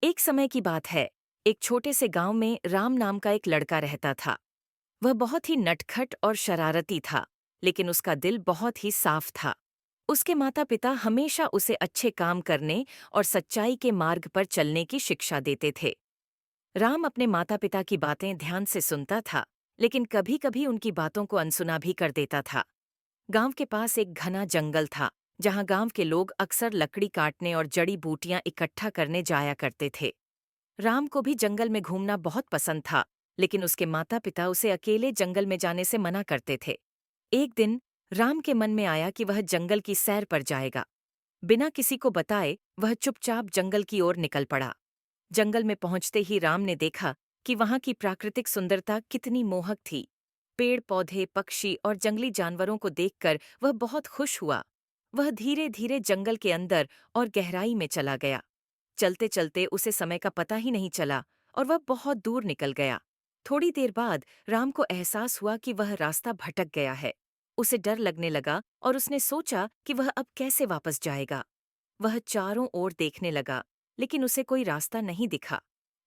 एक समय की बात है। एक छोटे से गांव में राम नाम का एक लड़का रहता था। वह बहुत ही नटखट और शरारती था, लेकिन उसका दिल बहुत ही साफ था। उसके माता पिता हमेशा उसे अच्छे काम करने और सच्चाई के मार्ग पर चलने की शिक्षा देते थे। राम अपने माता पिता की बातें ध्यान से सुनता था, लेकिन कभी कभी उनकी बातों को अनसुना भी कर देता था। गांव के पास एक घना जंगल था, जहां गांव के लोग अक्सर लकड़ी काटने और जड़ी बूटियां इकट्ठा करने जाया करते थे। राम को भी जंगल में घूमना बहुत पसंद था, लेकिन उसके माता पिता उसे अकेले जंगल में जाने से मना करते थे। एक दिन राम के मन में आया कि वह जंगल की सैर पर जाएगा। बिना किसी को बताए वह चुपचाप जंगल की ओर निकल पड़ा। जंगल में पहुंचते ही राम ने देखा कि वहां की प्राकृतिक सुंदरता कितनी मोहक थी। पेड़ पौधे, पक्षी और जंगली जानवरों को देखकर वह बहुत खुश हुआ। वह धीरे धीरे जंगल के अंदर और गहराई में चला गया। चलते चलते उसे समय का पता ही नहीं चला और वह बहुत दूर निकल गया। थोड़ी देर बाद राम को एहसास हुआ कि वह रास्ता भटक गया है। उसे डर लगने लगा और उसने सोचा कि वह अब कैसे वापस जाएगा। वह चारों ओर देखने लगा, लेकिन उसे कोई रास्ता नहीं दिखा।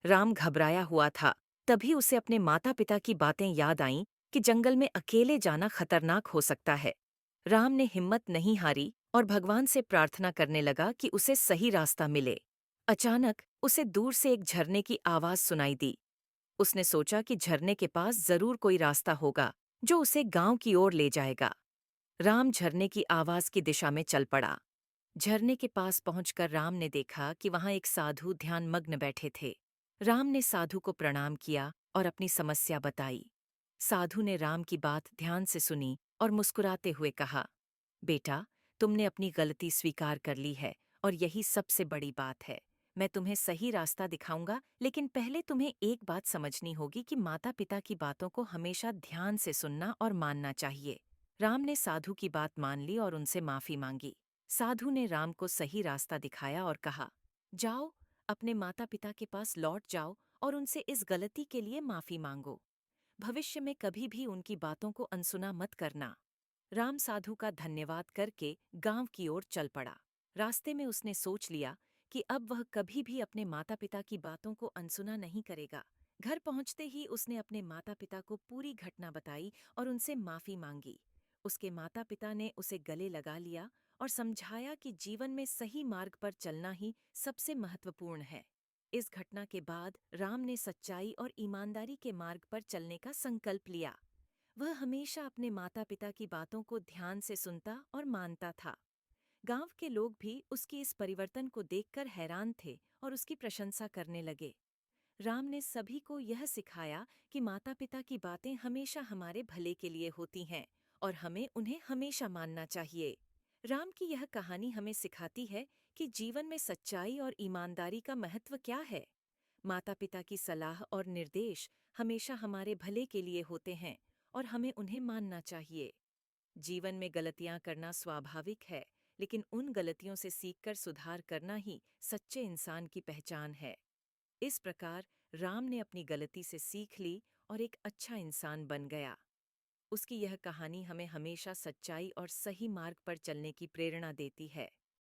राम घबराया हुआ था। तभी उसे अपने माता पिता की बातें याद आईं कि जंगल में अकेले जाना खतरनाक हो सकता है। राम ने हिम्मत नहीं हारी और भगवान से प्रार्थना करने लगा कि उसे सही रास्ता मिले। अचानक उसे दूर से एक झरने की आवाज सुनाई दी। उसने सोचा कि झरने के पास जरूर कोई रास्ता होगा जो उसे गांव की ओर ले जाएगा। राम झरने की आवाज की दिशा में चल पड़ा। झरने के पास पहुंचकर राम ने देखा कि वहां एक साधु ध्यान मग्न बैठे थे। राम ने साधु को प्रणाम किया और अपनी समस्या बताई। साधु ने राम की बात ध्यान से सुनी और मुस्कुराते हुए कहा, बेटा, तुमने अपनी गलती स्वीकार कर ली है और यही सबसे बड़ी बात है। मैं तुम्हें सही रास्ता दिखाऊंगा, लेकिन पहले तुम्हें एक बात समझनी होगी कि माता पिता की बातों को हमेशा ध्यान से सुनना और मानना चाहिए। राम ने साधु की बात मान ली और उनसे माफी मांगी। साधु ने राम को सही रास्ता दिखाया और कहा, जाओ, अपने माता पिता के पास लौट जाओ और उनसे इस गलती के लिए माफी मांगो। भविष्य में कभी भी उनकी बातों को अनसुना मत करना। राम साधु का धन्यवाद करके गांव की ओर चल पड़ा। रास्ते में उसने सोच लिया कि अब वह कभी भी अपने माता पिता की बातों को अनसुना नहीं करेगा। घर पहुंचते ही उसने अपने माता पिता को पूरी घटना बताई और उनसे माफी मांगी। उसके माता पिता ने उसे गले लगा लिया और समझाया कि जीवन में सही मार्ग पर चलना ही सबसे महत्वपूर्ण है। इस घटना के बाद राम ने सच्चाई और ईमानदारी के मार्ग पर चलने का संकल्प लिया। वह हमेशा अपने माता पिता की बातों को ध्यान से सुनता और मानता था। गांव के लोग भी उसकी इस परिवर्तन को देखकर हैरान थे और उसकी प्रशंसा करने लगे। राम ने सभी को यह सिखाया कि माता पिता की बातें हमेशा हमारे भले के लिए होती हैं और हमें उन्हें हमेशा मानना चाहिए। राम की यह कहानी हमें सिखाती है कि जीवन में सच्चाई और ईमानदारी का महत्व क्या है। माता पिता की सलाह और निर्देश हमेशा हमारे भले के लिए होते हैं और हमें उन्हें मानना चाहिए। जीवन में गलतियां करना स्वाभाविक है, लेकिन उन गलतियों से सीखकर सुधार करना ही सच्चे इंसान की पहचान है। इस प्रकार राम ने अपनी गलती से सीख ली और एक अच्छा इंसान बन गया। उसकी यह कहानी हमें हमेशा सच्चाई और सही मार्ग पर चलने की प्रेरणा देती है।